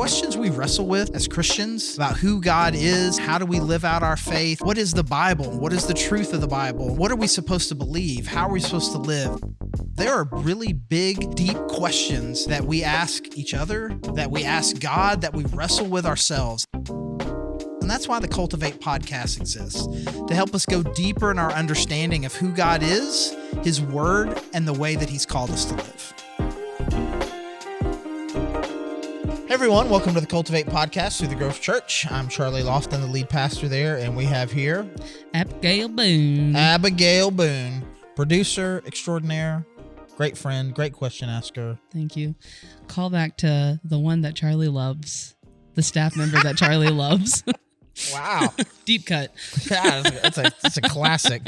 questions we wrestle with as Christians about who God is, how do we live out our faith, what is the Bible, what is the truth of the Bible, what are we supposed to believe, how are we supposed to live. There are really big, deep questions that we ask each other, that we ask God, that we wrestle with ourselves. And that's why the Cultivate Podcast exists, to help us go deeper in our understanding of who God is, His Word, and the way that He's called us to live. Hey everyone, welcome to the Cultivate Podcast through the Grove Church. I'm Charlie Loften, the lead pastor there, and we have here Abigail Boone. Abigail Boone, producer extraordinaire, great friend, great question asker. Thank you. Call back to the one that Charlie loves, the staff member that Charlie loves. Wow. Deep cut. Yeah, that's a classic.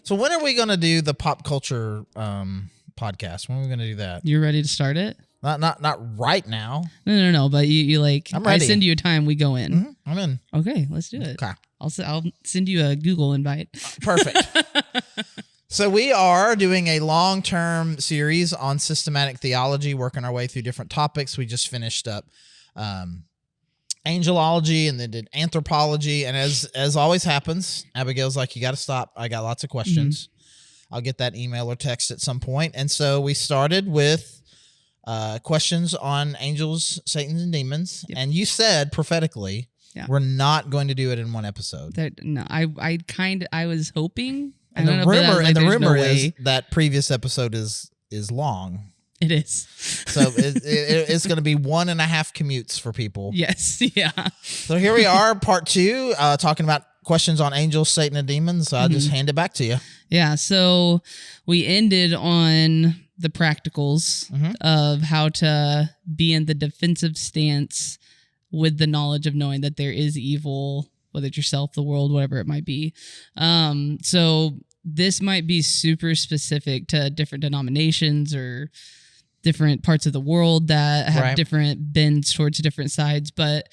So when are we going to do the pop culture podcast? When are we going to do that? You're ready to start it? Not right now. No. But you like, I'm ready. I send you a time, we go in. Mm-hmm. I'm in. Okay, let's do it. Okay. I'll send you a Google invite. Perfect. So we are doing a long-term series on systematic theology, working our way through different topics. We just finished up angelology and then did anthropology. And as always happens, Abigail's like, you got to stop. I got lots of questions. Mm-hmm. I'll get that email or text at some point. And so we started with questions on angels, Satan, and demons. Yep. And you said prophetically, we're not going to do it in one episode. I was hoping. And the rumor is that previous episode is long. It is. So it's going to be 1.5 commutes for people. Yes. Yeah. So here we are, part 2, talking about questions on angels, Satan, and demons. So I'll just hand it back to you. Yeah. So we ended on the practicals of how to be in the defensive stance with the knowledge of knowing that there is evil, whether it's yourself, the world, whatever it might be. So this might be super specific to different denominations or different parts of the world that have different bends towards different sides. But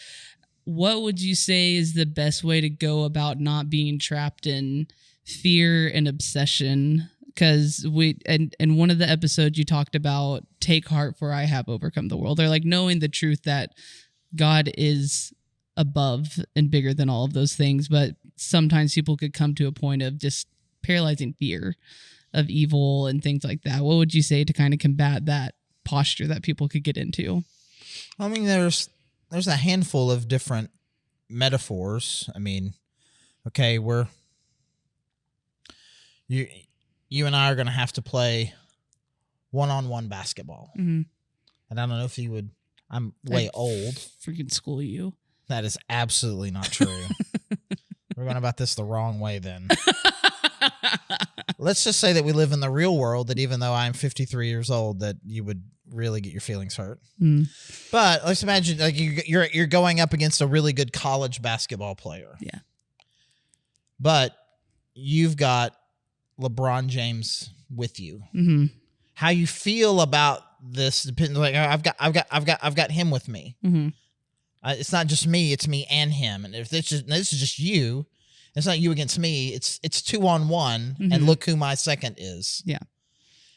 what would you say is the best way to go about not being trapped in fear and obsession? Because in one of the episodes you talked about take heart for I have overcome the world. They're like knowing the truth that God is above and bigger than all of those things. But sometimes people could come to a point of just paralyzing fear of evil and things like that. What would you say to kind of combat that posture that people could get into? I mean, there's a handful of different metaphors. I mean, okay, you and I are going to have to play one-on-one basketball. Mm-hmm. And I don't know if you would, I'm way old. Freaking school you. That is absolutely not true. We're going about this the wrong way then. Let's just say that we live in the real world, that even though I'm 53 years old, that you would really get your feelings hurt. Mm. But let's imagine like you're going up against a really good college basketball player. Yeah. But you've got LeBron James with you. Mm-hmm. How you feel about this depends. Like I've got him with me. Mm-hmm. It's not just me; it's me and him. And if this is just you, it's not you against me. It's 2-on-1, mm-hmm. and look who my second is. Yeah.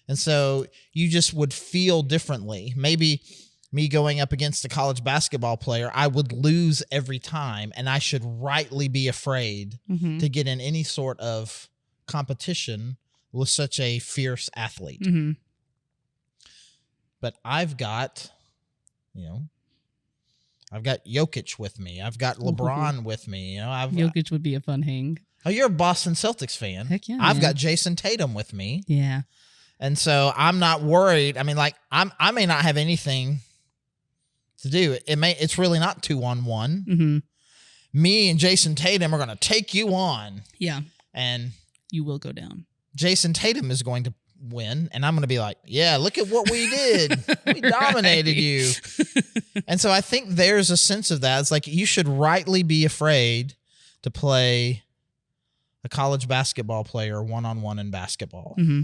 And so you just would feel differently. Maybe me going up against a college basketball player, I would lose every time, and I should rightly be afraid to get in any sort of competition with such a fierce athlete. Mm-hmm. But I've got Jokic with me. I've got LeBron with me. Jokic would be a fun hang. Oh, you're a Boston Celtics fan. Heck yeah. I've got Jason Tatum with me. Yeah. And so I'm not worried. I mean, like I may not have anything to do. It's really not 2-on-1. Mm-hmm. Me and Jason Tatum are going to take you on. Yeah. And you will go down. Jason Tatum is going to win, and I'm going to be like, yeah, look at what we did. We dominated you. And so I think there's a sense of that. It's like you should rightly be afraid to play a college basketball player 1-on-1 in basketball. Mm-hmm.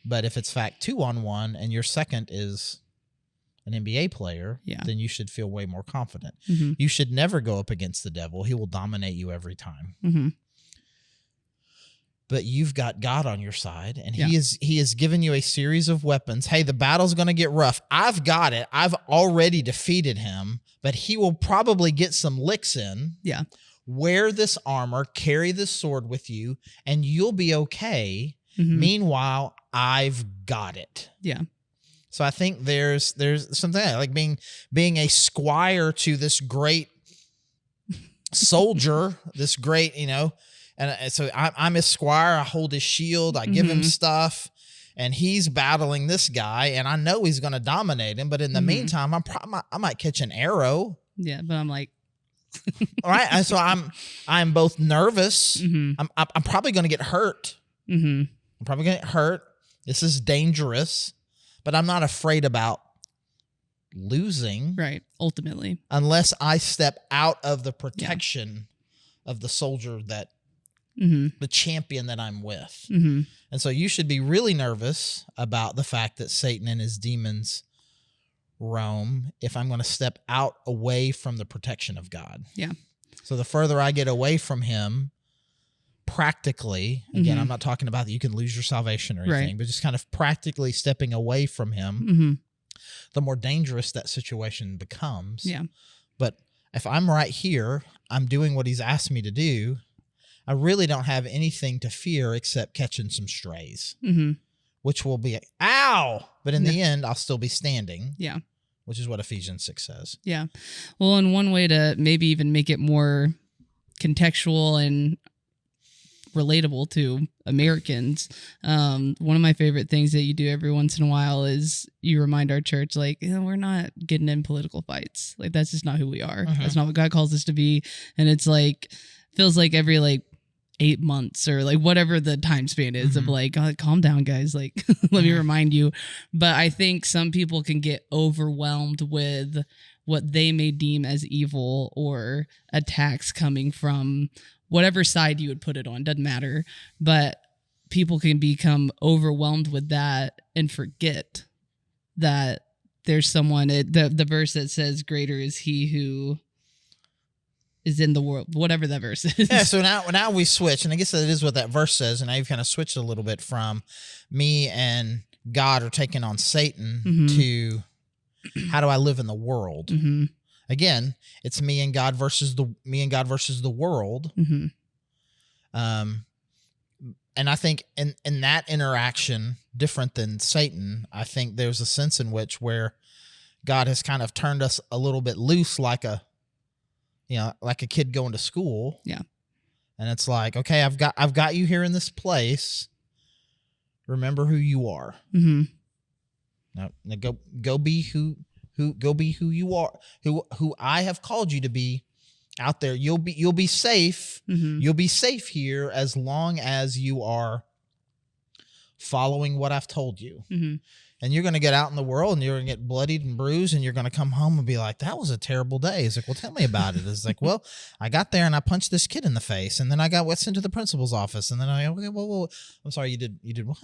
But if it's fact 2-on-1 and your second is an NBA player, then you should feel way more confident. Mm-hmm. You should never go up against the devil. He will dominate you every time. Mm-hmm. but you've got God on your side, and he has given you a series of weapons. Hey, the battle's going to get rough. I've got it. I've already defeated him, but he will probably get some licks in. Yeah. Wear this armor, carry this sword with you, and you'll be okay. Meanwhile, I've got it. Yeah. So I think there's something like being a squire to this great soldier, this great, and so I'm his squire. I hold his shield. I give him stuff, and he's battling this guy, and I know he's going to dominate him. But in the meantime, I might catch an arrow. Yeah, but I'm like, all right. And so I'm both nervous. I'm probably going to get hurt. I'm probably going to get hurt. This is dangerous, but I'm not afraid about losing. Right. Ultimately, unless I step out of the protection of the soldier that the champion that I'm with. And so you should be really nervous about the fact that Satan and his demons roam if I'm going to step out away from the protection of God. Yeah. So the further I get away from him, practically, again, I'm not talking about that you can lose your salvation or anything, but just kind of practically stepping away from him, the more dangerous that situation becomes. Yeah. But if I'm right here, I'm doing what he's asked me to do, I really don't have anything to fear except catching some strays, which will be, ow! But in the end, I'll still be standing. Yeah. Which is what Ephesians 6 says. Yeah. Well, and one way to maybe even make it more contextual and relatable to Americans, one of my favorite things that you do every once in a while is you remind our church, like, we're not getting in political fights. Like, that's just not who we are. That's not what God calls us to be. And it's like, feels like every 8 months or whatever the time span is of God, calm down, guys. Let me remind you. But I think some people can get overwhelmed with what they may deem as evil or attacks coming from whatever side you would put it on. Doesn't matter. But people can become overwhelmed with that and forget that there's someone, the verse that says, greater is he who is in the world, whatever that verse is. Yeah, so now we switch, and I guess that is what that verse says, and now you've kind of switched a little bit from me and God are taking on Satan to how do I live in the world? Again, it's me and God versus the world. And I think in that interaction, different than Satan, I think there's a sense in which where God has kind of turned us a little bit loose, like a kid going to school. Yeah. And it's like, okay, I've got you here in this place. Remember who you are. Now go be who you are, who I have called you to be out there. You'll be safe. You'll be safe here as long as you are following what I've told you. And you're going to get out in the world and you're going to get bloodied and bruised, and you're going to come home and be like, that was a terrible day. It's like, well, tell me about it. It's like, well, I got there and I punched this kid in the face, and then I got sent to the principal's office, and then okay, whoa. I'm sorry, you did what?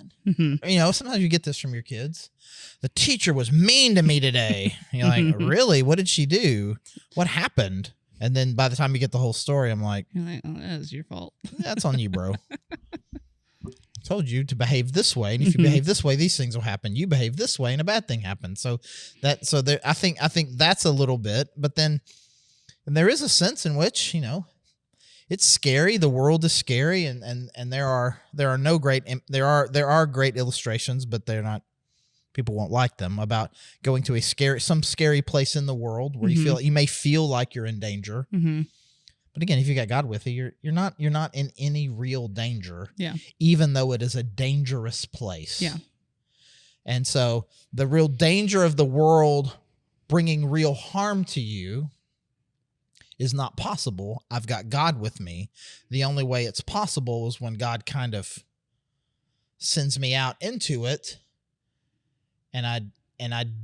Sometimes you get this from your kids. The teacher was mean to me today. And you're like, really? What did she do? What happened? And then by the time you get the whole story, I'm like, you're like, oh, that was your fault. That's on you, bro. Told you to behave this way, and if you behave this way, these things will happen. You behave this way, and a bad thing happens. So there, I think that's a little bit, but then there is a sense in which it's scary. The world is scary, and there are great illustrations, but they're not. People won't like them about going to some scary place in the world where you may feel like you're in danger. But again, if you got God with you, you're not in any real danger. Yeah. Even though it is a dangerous place. Yeah. And so the real danger of the world bringing real harm to you is not possible. I've got God with me. The only way it's possible is when God kind of sends me out into it, and I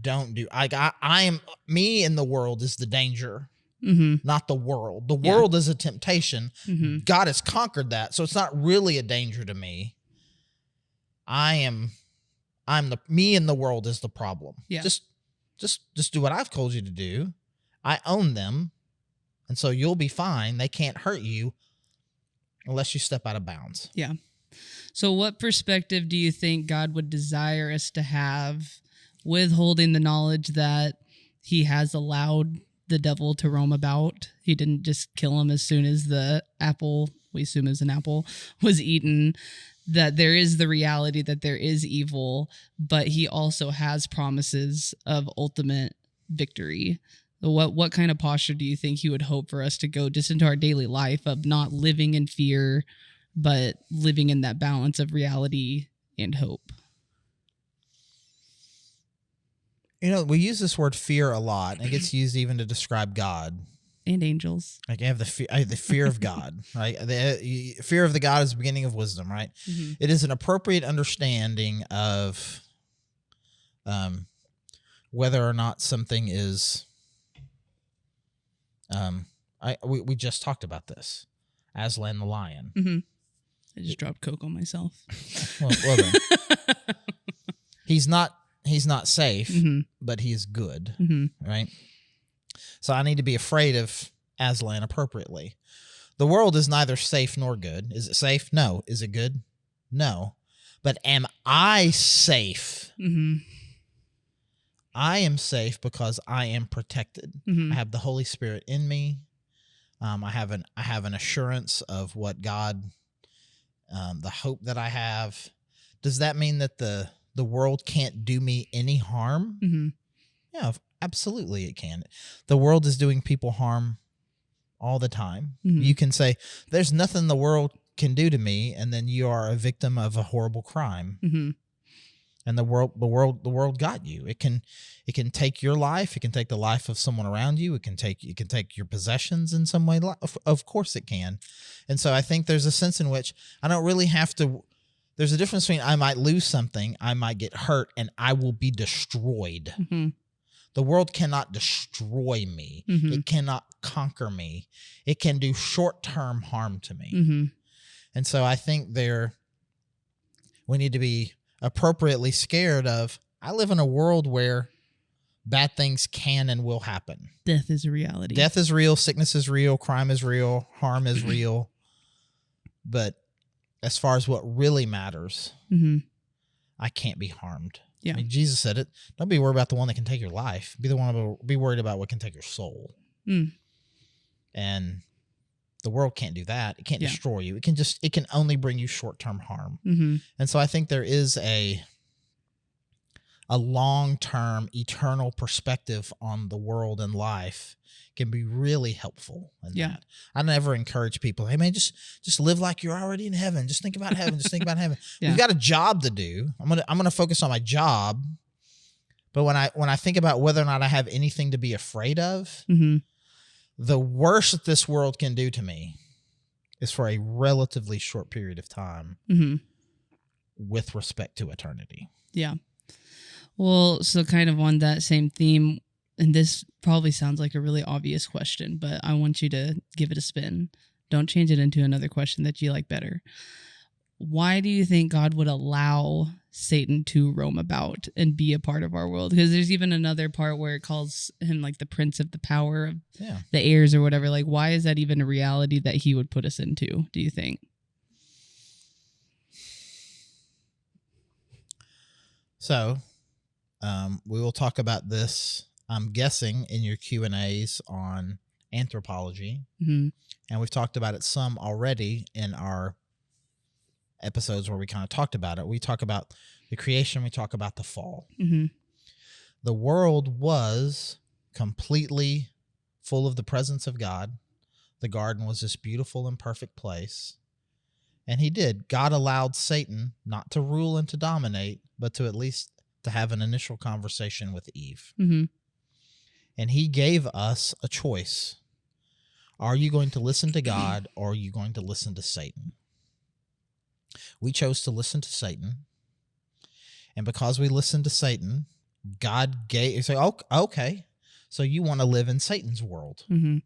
don't do. I am me in the world is the danger. Not the world. The world is a temptation. God has conquered that, so it's not really a danger to me. I'm me in the world is the problem. Yeah. Just do what I've told you to do. I own them, and so you'll be fine. They can't hurt you unless you step out of bounds. Yeah. So what perspective do you think God would desire us to have with holding the knowledge that he has allowed the devil to roam about? He didn't just kill him as soon as the apple, we assume is an apple, was eaten, that there is the reality that there is evil, but he also has promises of ultimate victory. What kind of posture do you think he would hope for us to go just into our daily life of not living in fear, but living in that balance of reality and hope? You know, we use this word fear a lot, and it gets used even to describe God. And angels. Like I have the fear of God, right? The fear of the God is the beginning of wisdom, right? Mm-hmm. It is an appropriate understanding of whether or not something is. We just talked about this. Aslan the lion. Mm-hmm. I just dropped Coke on myself. well then. He's not safe, mm-hmm. but he is good, mm-hmm. right? So I need to be afraid of Aslan appropriately. The world is neither safe nor good. Is it safe? No. Is it good? No. But am I safe? Mm-hmm. I am safe because I am protected. Mm-hmm. I have the Holy Spirit in me. I have an assurance of what God, the hope that I have. Does that mean that the world can't do me any harm? Mm-hmm. Yeah, absolutely it can. The world is doing people harm all the time. Mm-hmm. You can say, there's nothing the world can do to me, and then you are a victim of a horrible crime. Mm-hmm. And the world got you. It can take your life. It can take the life of someone around you. It can take your possessions in some way. Of course it can. And so I think there's a sense in which I don't really have to. There's a difference between I might lose something, I might get hurt, and I will be destroyed. Mm-hmm. The world cannot destroy me. Mm-hmm. It cannot conquer me. It can do short-term harm to me. Mm-hmm. And so I think we need to be appropriately scared of, I live in a world where bad things can and will happen. Death is a reality. Death is real. Sickness is real. Crime is real. Harm is real. But as far as what really matters, mm-hmm. I can't be harmed. Yeah. I mean, Jesus said it. Don't be worried about the one that can take your life. Be worried about what can take your soul. Mm. And the world can't do that. It can't destroy you. It can only bring you short-term harm. Mm-hmm. And so I think there is a long-term, eternal perspective on the world and life can be really helpful in that. I never encourage people, hey man, just live like you're already in heaven. Just think about heaven. Just think about heaven. We've got a job to do. I'm gonna focus on my job. But when I think about whether or not I have anything to be afraid of, mm-hmm. the worst that this world can do to me is for a relatively short period of time, mm-hmm. with respect to eternity. Yeah. Well, so kind of on that same theme, and this probably sounds like a really obvious question, but I want you to give it a spin. Don't change it into another question that you like better. Why do you think God would allow Satan to roam about and be a part of our world? Because there's even another part where it calls him like the prince of the power of the airs or whatever. Like, why is that even a reality that he would put us into, do you think? So we will talk about this, I'm guessing, in your Q&As on anthropology. Mm-hmm. And we've talked about it some already in our episodes where we kind of talked about it. We talk about the creation. We talk about the fall. Mm-hmm. The world was completely full of the presence of God. The garden was this beautiful and perfect place. And God allowed Satan not to rule and to dominate, but to at least to have an initial conversation with Eve. Mm-hmm. And he gave us a choice. Are you going to listen to God, or are you going to listen to Satan? We chose to listen to Satan. And because we listened to Satan, God gave, say, oh, okay, so you want to live in Satan's world. Mm-hmm.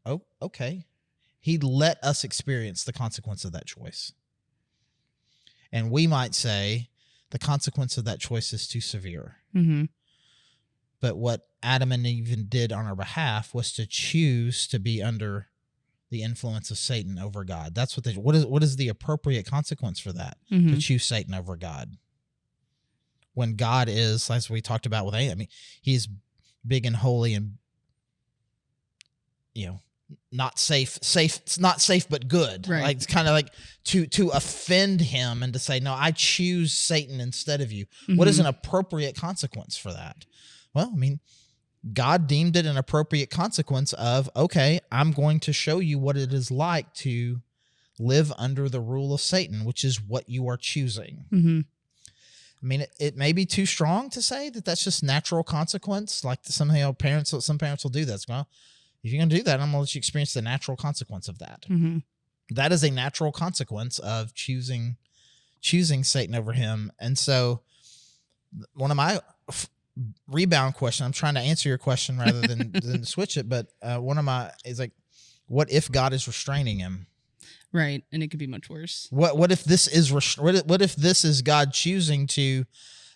Oh, okay. He let us experience the consequence of that choice. And we might say the consequence of that choice is too severe. Mm-hmm. But what Adam and Eve did on our behalf was to choose to be under the influence of Satan over God. That's what is the appropriate consequence for that? To choose Satan over God. When God is, as we talked about with Amy, he's big and holy and, not safe, it's not safe, but good. Right. Like, it's kind of like to offend him and to say, no, I choose Satan instead of you. What is an appropriate consequence for that? Well, I mean, God deemed it an appropriate consequence of, okay, I'm going to show you what it is like to live under the rule of Satan, which is what you are choosing. I mean, it may be too strong to say that that's just natural consequence. Like some parents will do that. Well, if you're going to do that, I'm going to let you experience the natural consequence of that. That is a natural consequence of choosing Satan over him. And so one of my rebound questions, I'm trying to answer your question rather than switch it, but one of my is like, what if God is restraining him? Right, and it could be much worse. What if this is what if this is God choosing to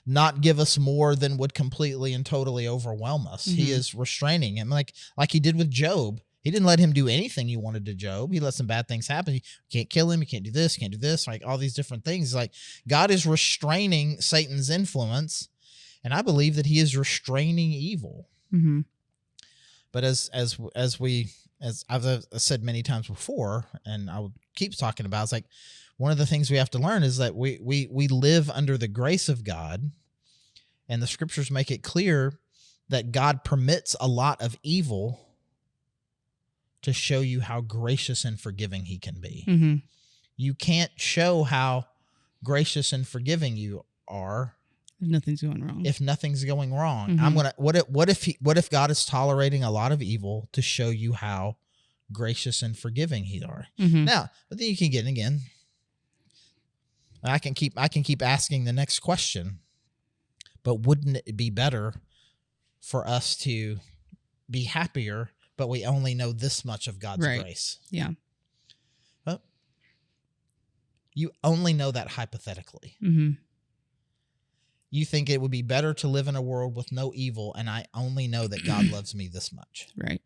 not give us more than would completely and totally overwhelm us? He is restraining him, like he did with Job. He didn't let him do anything he wanted to Job. He let some bad things happen. You can't kill him. You can't do this. You can't do this. Like all these different things. Like God is restraining Satan's influence, and I believe that he is restraining evil. But as I've said many times before, and I will keep talking about, it's like one of the things we have to learn is that we live under the grace of God, and the scriptures make it clear that God permits a lot of evil to show you how gracious and forgiving he can be. You can't show how gracious and forgiving you are if nothing's going wrong. What if God is tolerating a lot of evil to show you how gracious and forgiving he are? Now, but then you can get again. I can keep asking the next question. But wouldn't it be better for us to be happier, but we only know this much of God's grace? Yeah. Well, you only know that hypothetically. You think it would be better to live in a world with no evil, and I only know that God loves me this much. Right.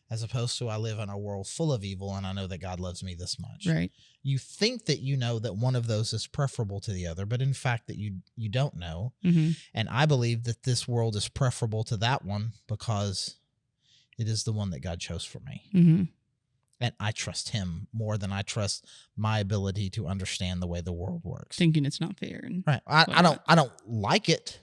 As opposed to I live in a world full of evil, and I know that God loves me this much. Right. You think that you know that one of those is preferable to the other, but in fact that you don't know. And I believe that this world is preferable to that one because it is the one that God chose for me. And I trust him more than I trust my ability to understand the way the world works. Thinking it's not fair. Right. I don't like it.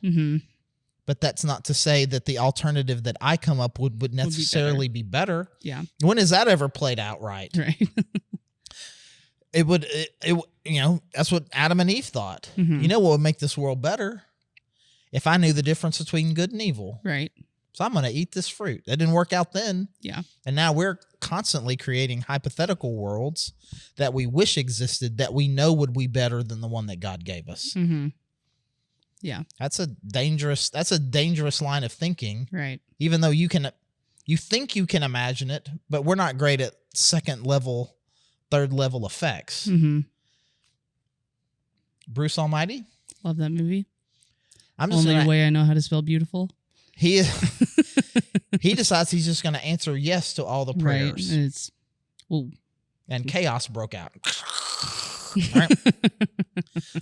But that's not to say that the alternative that I come up with would necessarily be better. Yeah. When has that ever played out right? Right. It would, that's what Adam and Eve thought. You know what would make this world better? If I knew the difference between good and evil. Right. So I'm going to eat this fruit. That didn't work out then. Yeah. And now we're constantly creating hypothetical worlds that we wish existed that we know would be better than the one that God gave us. Yeah. That's a dangerous line of thinking. Right. Even though you think you can imagine it, but we're not great at second level, third level effects. Bruce Almighty. Love that movie. I'm just Only way I know how to spell beautiful. He decides he's just going to answer yes to all the prayers. Right. And chaos broke out. Right?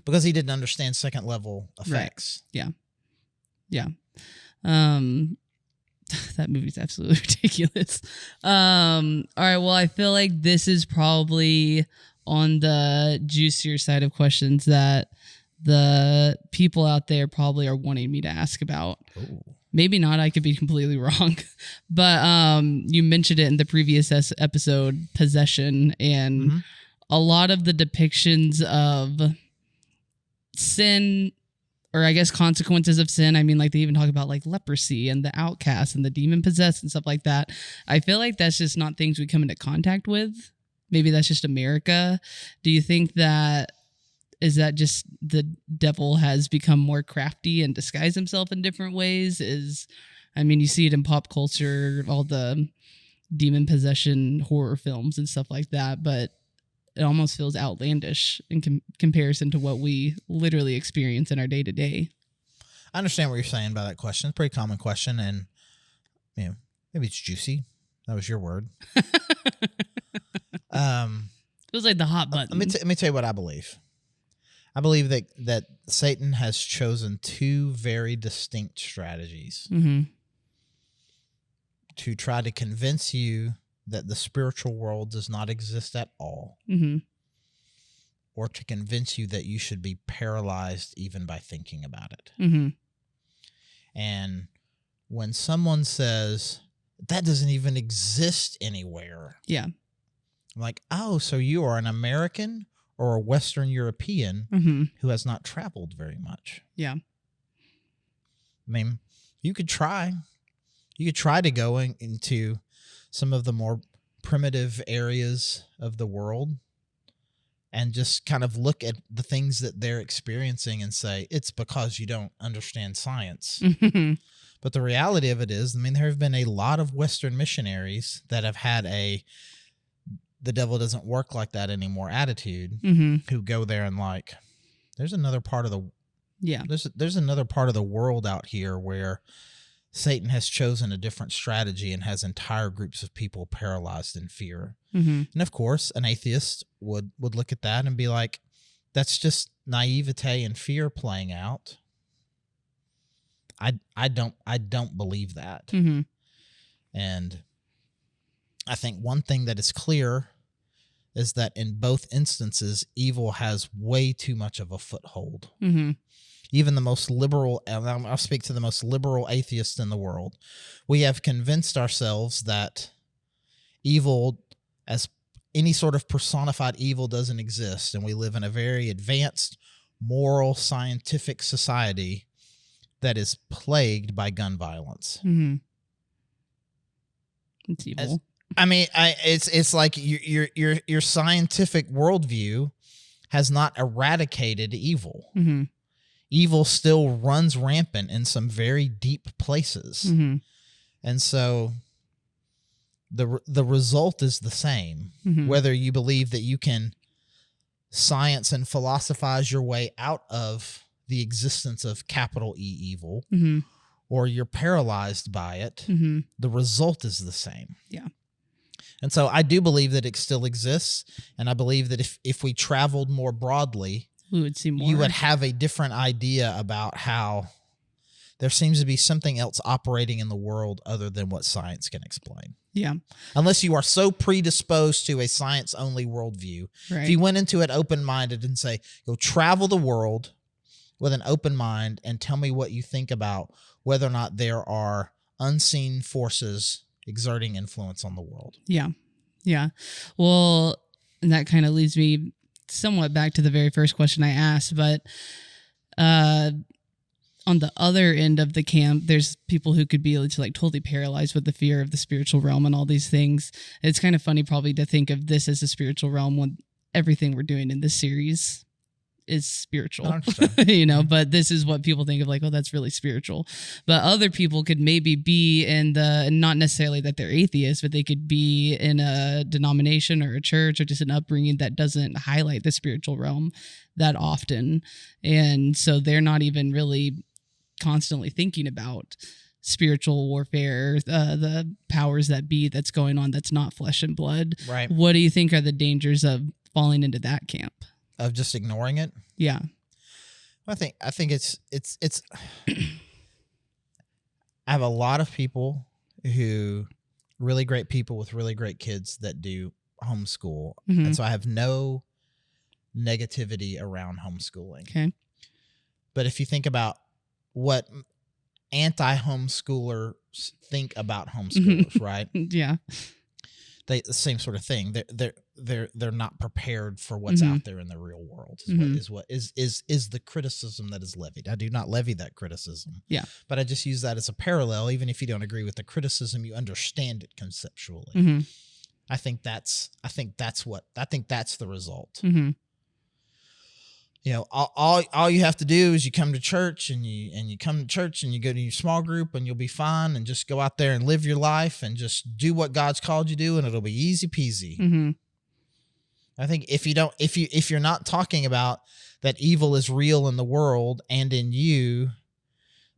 Because he didn't understand second level effects. Right. Yeah. That movie's absolutely ridiculous. All right. Well, I feel like this is probably on the juicier side of questions that the people out there probably are wanting me to ask about. Ooh. Maybe not. I could be completely wrong. But you mentioned it in the previous episode, possession, and a lot of the depictions of sin, or I guess consequences of sin. I mean, like they even talk about like leprosy and the outcast and the demon possessed and stuff like that. I feel like that's just not things we come into contact with. Maybe that's just America. Do you think that is that just the devil has become more crafty and disguised himself in different ways? You see it in pop culture, all the demon possession horror films and stuff like that, but it almost feels outlandish in comparison to what we literally experience in our day to day. I understand what you're saying by that question. It's a pretty common question, and maybe it's juicy. That was your word. It was like the hot button. Let me tell you what I believe. I believe that Satan has chosen two very distinct strategies to try to convince you that the spiritual world does not exist at all, or to convince you that you should be paralyzed even by thinking about it. And when someone says, that doesn't even exist anywhere. Yeah. I'm like, oh, so you are an American or a Western European who has not traveled very much. Yeah. I mean, you could try. You could try to go into some of the more primitive areas of the world and just kind of look at the things that they're experiencing and say, it's because you don't understand science. But the reality of it is, I mean, there have been a lot of Western missionaries that have had the devil doesn't work like that anymore attitude, who go there and like, there's another part of there's another part of the world out here where Satan has chosen a different strategy and has entire groups of people paralyzed in fear. And of course, an atheist would look at that and be like, that's just naivete and fear playing out. I don't believe that. And I think one thing that is clear is that in both instances, evil has way too much of a foothold. Even the most liberal, and I'll speak to the most liberal atheists in the world, we have convinced ourselves that evil, as any sort of personified evil, doesn't exist. And we live in a very advanced, moral, scientific society that is plagued by gun violence. It's evil. It's like your scientific worldview has not eradicated evil. Evil still runs rampant in some very deep places. And so the result is the same. Whether you believe that you can science and philosophize your way out of the existence of capital E evil, or you're paralyzed by it, the result is the same. Yeah. And so I do believe that it still exists, and I believe that if we traveled more broadly, we would see more. You would have a different idea about how there seems to be something else operating in the world other than what science can explain. Yeah. Unless you are so predisposed to a science-only worldview. Right. If you went into it open-minded and say, go travel the world with an open mind and tell me what you think about whether or not there are unseen forces exerting influence on the world. Yeah. Yeah. Well, and that kind of leads me somewhat back to the very first question I asked, but on the other end of the camp, there's people who could be like totally paralyzed with the fear of the spiritual realm and all these things. It's kind of funny probably to think of this as a spiritual realm when everything we're doing in this series is spiritual, you know, but this is what people think of like, oh, that's really spiritual. But other people could maybe be in not necessarily that they're atheists, but they could be in a denomination or a church or just an upbringing that doesn't highlight the spiritual realm that often. And so they're not even really constantly thinking about spiritual warfare, the powers that be that's going on that's not flesh and blood. Right. What do you think are the dangers of falling into that camp? Of just ignoring it? Yeah. I think it's I have a lot of people really great people with really great kids that do homeschool. And so I have no negativity around homeschooling. Okay. But if you think about what anti-homeschoolers think about homeschoolers, right? Yeah. The same sort of thing. They're not prepared for what's out there in the real world. Is the criticism that is levied. I do not levy that criticism. Yeah. But I just use that as a parallel. Even if you don't agree with the criticism, you understand it conceptually. I think that's the result. You know, all you have to do is you come to church and you come to church and you go to your small group and you'll be fine, and just go out there and live your life and just do what God's called you to do, and it'll be easy peasy. I think if you're not talking about that evil is real in the world and in you,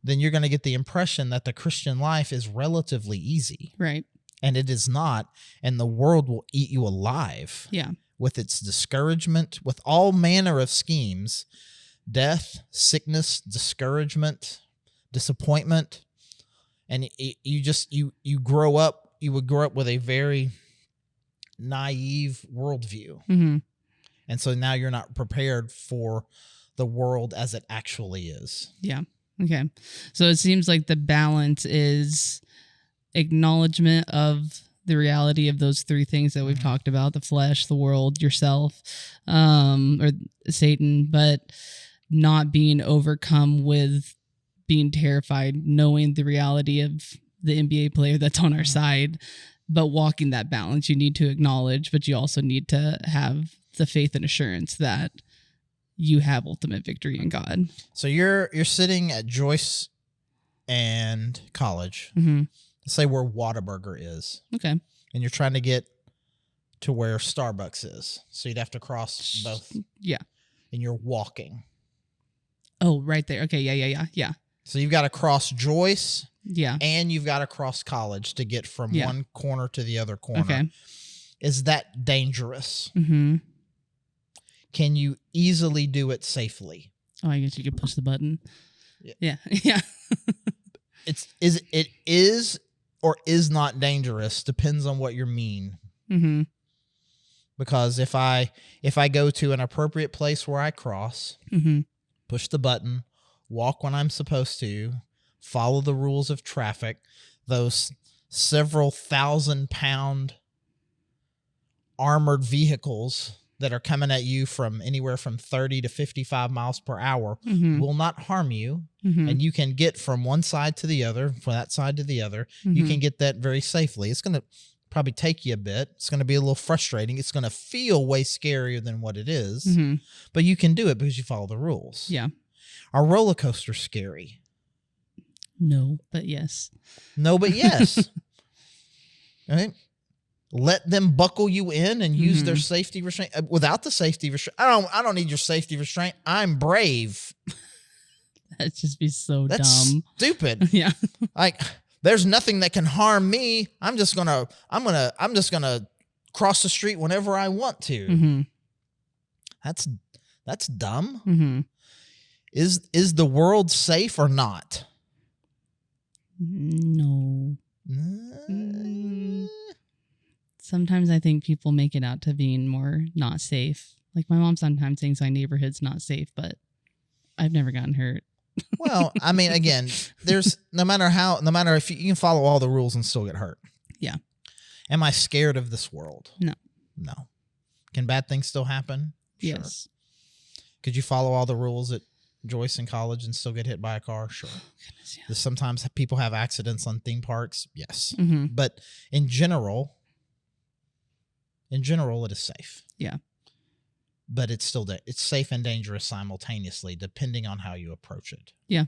then you're going to get the impression that the Christian life is relatively easy. Right. and it is not, and the world will eat you alive. Yeah. With its discouragement, with all manner of schemes, death, sickness, discouragement, disappointment, and you grow up. You would grow up with a very naive worldview, and so now you're not prepared for the world as it actually is. Yeah. Okay. So it seems like the balance is acknowledgement of the reality of those three things that we've talked about: the flesh, the world, yourself, or Satan, but not being overcome with being terrified, knowing the reality of the NBA player that's on our side, but walking that balance. You need to acknowledge, but you also need to have the faith and assurance that you have ultimate victory in God. So you're sitting at Joyce and College. Let's say where Whataburger is. Okay. And you're trying to get to where Starbucks is. So you'd have to cross both. Yeah. And you're walking. Oh, right there. Okay. Yeah. So you've got to cross Joyce. Yeah. And you've got to cross College to get from one corner to the other corner. Okay. Is that dangerous? Mm-hmm. Can you easily do it safely? Oh, I guess you could push the button. Yeah. Yeah. It is or is not dangerous, depends on what you mean. Mm-hmm. Because if I go to an appropriate place where I cross, push the button, walk when I'm supposed to, follow the rules of traffic, those several 1,000-pound armored vehicles that are coming at you from anywhere from 30 to 55 miles per hour will not harm you. And you can get from one side to the other, from that side to the other. You can get that very safely. It's going to probably take you a bit. It's going to be a little frustrating. It's going to feel way scarier than what it is. But you can do it because you follow the rules. Yeah. Are roller coasters scary? No, but yes. No, but yes. All right. Let them buckle you in and use their safety restraint. Without the safety restraint, I don't need your safety restraint. I'm brave. That'd just be so That's dumb. stupid. Yeah. Like, there's nothing that can harm me. I'm just gonna cross the street whenever I want to. That's dumb. Is the world safe or not? No. Sometimes I think people make it out to being more not safe. Like my mom sometimes thinks my neighborhood's not safe, but I've never gotten hurt. Well, I mean, again, there's no matter if you can follow all the rules and still get hurt. Yeah. Am I scared of this world? No. Can bad things still happen? Sure. Yes. Could you follow all the rules at Joyce in College and still get hit by a car? Sure. Oh, goodness, yeah. Sometimes people have accidents on theme parks. Yes. Mm-hmm. But in general, it is safe. Yeah. But it's still it's safe and dangerous simultaneously, depending on how you approach it. Yeah.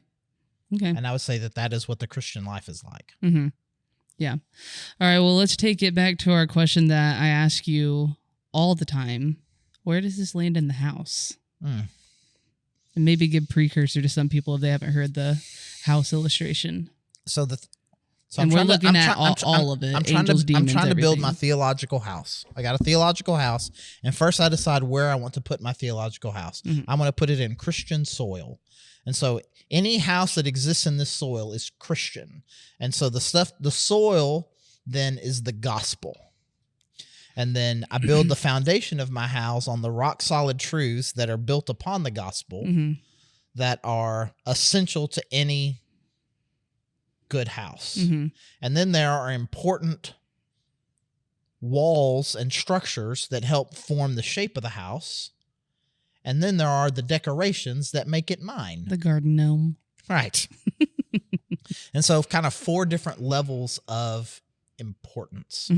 Okay. And I would say that is what the Christian life is like. Mm-hmm. Yeah. All right. Well, let's take it back to our question that I ask you all the time. Where does this land in the house? And maybe give precursor to some people if they haven't heard the house illustration. I'm we're looking at all of it. I'm trying to build my theological house. I got a theological house, and first I decide where I want to put my theological house. I'm going to put it in Christian soil. And so any house that exists in this soil is Christian. And so the soil then is the gospel. And then I build the foundation of my house on the rock solid truths that are built upon the gospel that are essential to any good house. And then there are important walls and structures that help form the shape of the house. And then there are the decorations that make it mine. The garden gnome. Right. And so kind of 4 different levels of importance.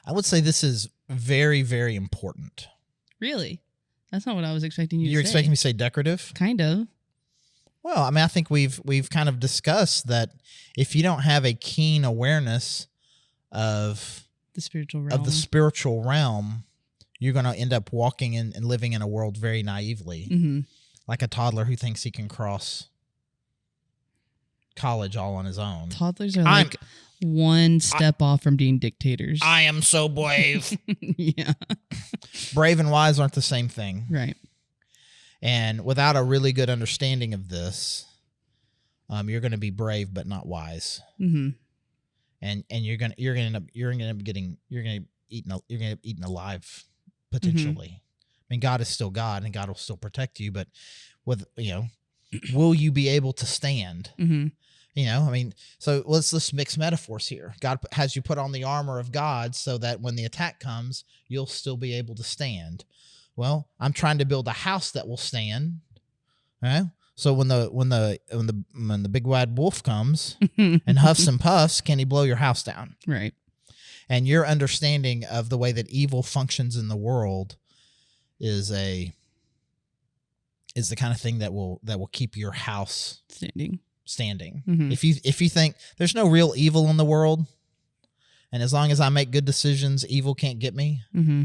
I would say this is very, very important. Really? That's not what I was expecting you to say. You're expecting me to say decorative? Kind of. Well, I mean, I think we've kind of discussed that if you don't have a keen awareness of the spiritual realm, you're going to end up walking in and living in a world very naively, like a toddler who thinks he can cross college all on his own. Toddlers are like one step off from being dictators. I am so brave. Yeah. Brave and wise aren't the same thing. Right. And without a really good understanding of this, you're going to be brave but not wise. Mm-hmm. And you're going to end up eaten alive potentially. I mean, God is still God, and God will still protect you, but will you be able to stand? Mm-hmm. I mean, so let's mix metaphors here. God has you put on the armor of God so that when the attack comes, you'll still be able to stand. Well, I'm trying to build a house that will stand. Right? So when the big bad wolf comes and huffs and puffs, can he blow your house down? Right. And your understanding of the way that evil functions in the world is the kind of thing that will keep your house standing. Mm-hmm. If you think there's no real evil in the world, and as long as I make good decisions, evil can't get me. Mm-hmm.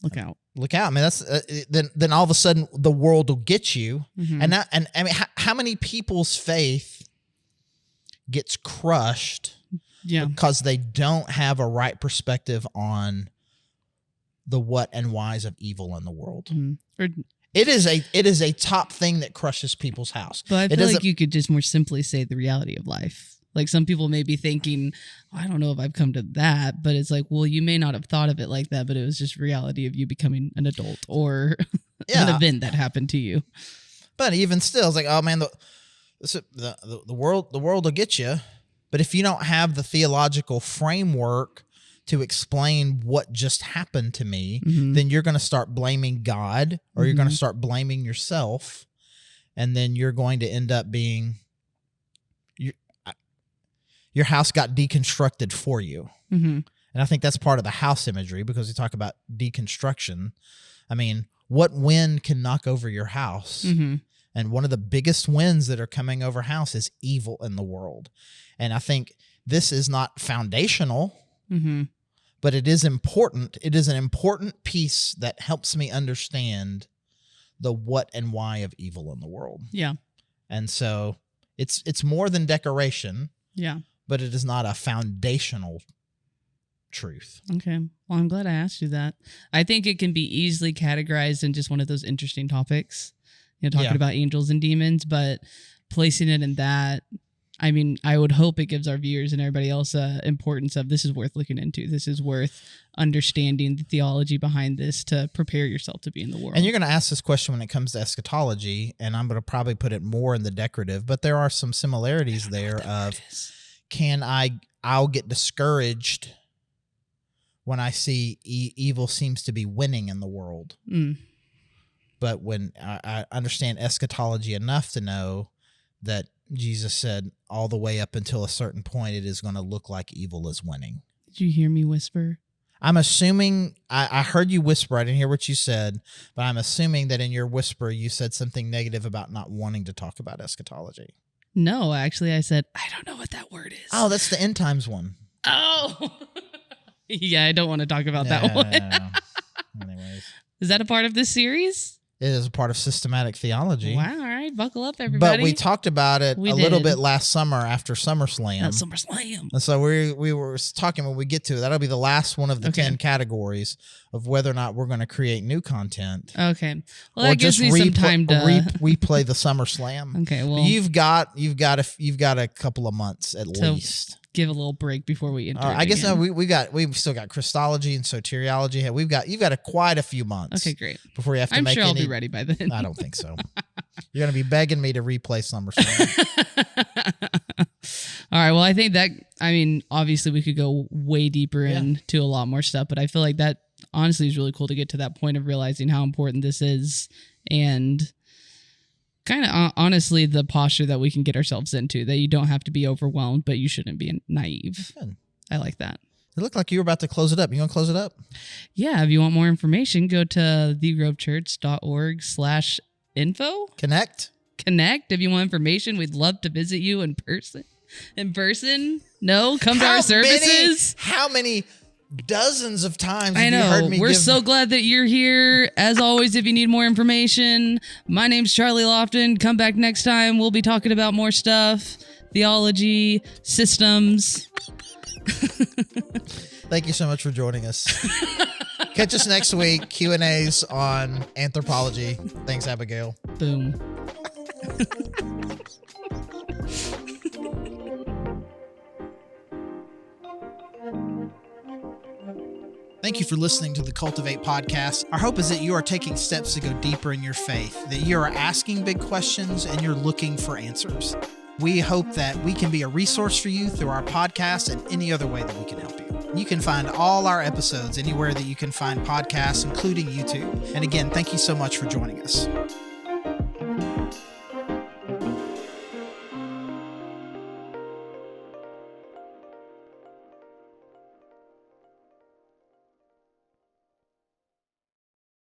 Look out! I mean, that's then all of a sudden the world will get you. Mm-hmm. And I mean, how many people's faith gets crushed because they don't have a right perspective on the what and whys of evil in the world? Mm-hmm. It is a top thing that crushes people's house. But I feel like you could just more simply say the reality of life. Like some people may be thinking, I don't know if I've come to that, but it's like, well, you may not have thought of it like that, but it was just reality of you becoming an adult or an event that happened to you. But even still, it's like, oh man, the world will get you. But if you don't have the theological framework to explain what just happened to me, then you're going to start blaming God, or you're going to start blaming yourself, and then you're going to end up being your house got deconstructed for you. Mm-hmm. And I think that's part of the house imagery, because we talk about deconstruction. I mean, what wind can knock over your house? Mm-hmm. And one of the biggest winds that are coming over house is evil in the world. And I think this is not foundational, but it is important. It is an important piece that helps me understand the what and why of evil in the world. Yeah. And so it's more than decoration. Yeah. But it is not a foundational truth. Okay. Well, I'm glad I asked you that. I think it can be easily categorized in just one of those interesting topics, talking about angels and demons, but placing it in that, I mean, I would hope it gives our viewers and everybody else importance of this is worth looking into. This is worth understanding the theology behind this to prepare yourself to be in the world. And you're going to ask this question when it comes to eschatology, and I'm going to probably put it more in the decorative, but there are some similarities there of I'll get discouraged when I see evil seems to be winning in the world. But when I understand eschatology enough to know that Jesus said all the way up until a certain point, it is going to look like evil is winning. Did you hear me whisper? I'm assuming, I heard you whisper, I didn't hear what you said, but I'm assuming that in your whisper you said something negative about not wanting to talk about eschatology. No, actually I said, I don't know what that word is. Oh, that's the end times one. Oh, yeah, I don't want to talk about that one. No. Anyways. Is that a part of this series? It is a part of systematic theology. Wow, all right, buckle up, everybody. But we talked about it little bit last summer after SummerSlam. That's SummerSlam. And so we were talking when we get to it. That'll be the last one of the 10 categories of whether or not we're going to create new content. Okay. Well, that gives me some time to replay the SummerSlam. Okay. Well, you've got a couple of months at least. Give a little break before we enter. I guess we've still got Christology and soteriology. You've got quite a few months. Okay, great. Before you have to I'm make sure I'll be ready by then. I don't think so. You're going to be begging me to replay SummerSlam. All right. Well, I think obviously we could go way deeper into a lot more stuff, but I feel like that honestly is really cool to get to that point of realizing how important this is, and kind of honestly the posture that we can get ourselves into, that you don't have to be overwhelmed, but you shouldn't be naive. Good. I like that. It looked like you were about to close it up. You want to close it up? Yeah. If you want more information, go to thegrovechurch.org/info. Connect. If you want information, we'd love to visit you in person. No, come to our services. How many dozens of times. I know. We're so glad that you're here. As always, if you need more information, my name's Charlie Loften. Come back next time. We'll be talking about more stuff, theology, systems. Thank you so much for joining us. Catch us next week. Q&As on anthropology. Thanks, Abigail. Boom. Thank you for listening to the Cultivate Podcast. Our hope is that you are taking steps to go deeper in your faith, that you are asking big questions and you're looking for answers. We hope that we can be a resource for you through our podcast and any other way that we can help you. You can find all our episodes anywhere that you can find podcasts, including YouTube. And again, thank you so much for joining us.